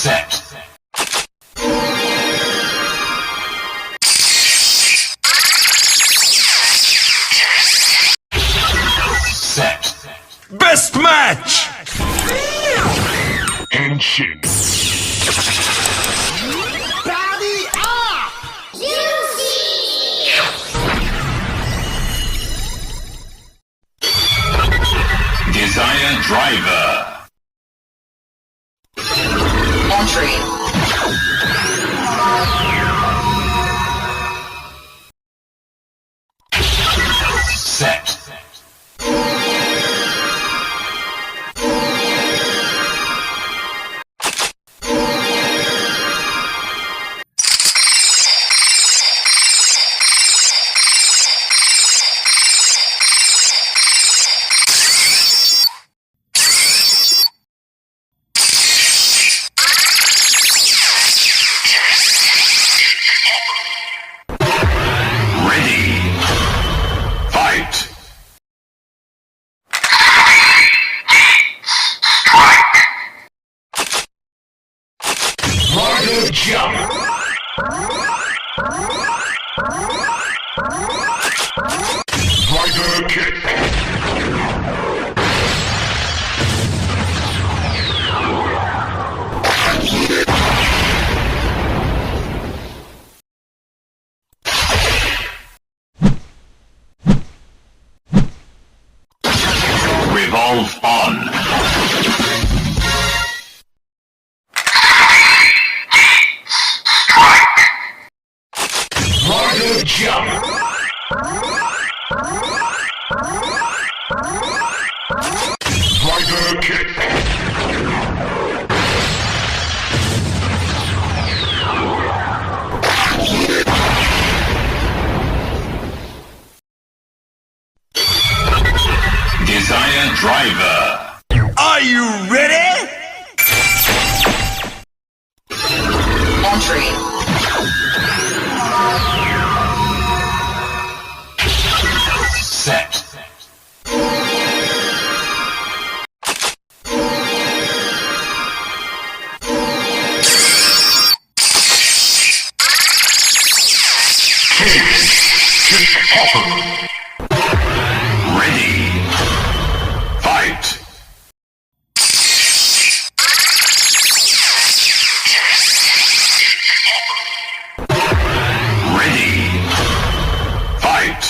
Set. Set. Best match! Henshin. Body up! Desire Driver. Entry. Set. Ready. Fight. Strike. Rider jump. Rider kick. Revolve on. Strike. Rider jump. Rider kick. Desire Driver. Are you ready? Entry. Set. KICKHOPPER. Ready. Fight. Ready. Fight.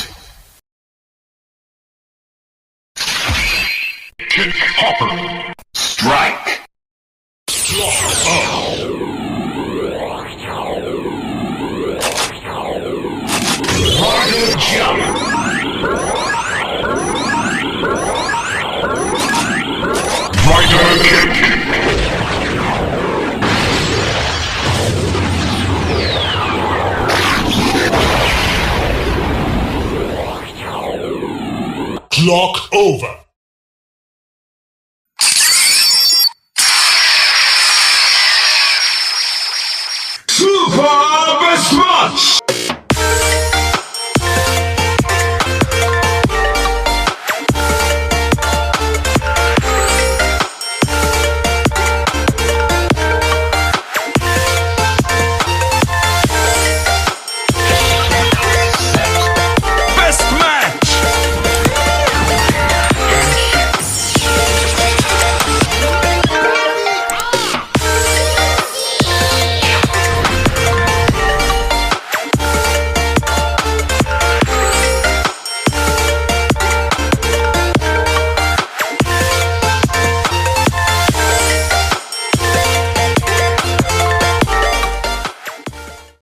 KICKHOPPER. Strike. Rider jump. Rider kick. Clock over. Super best match!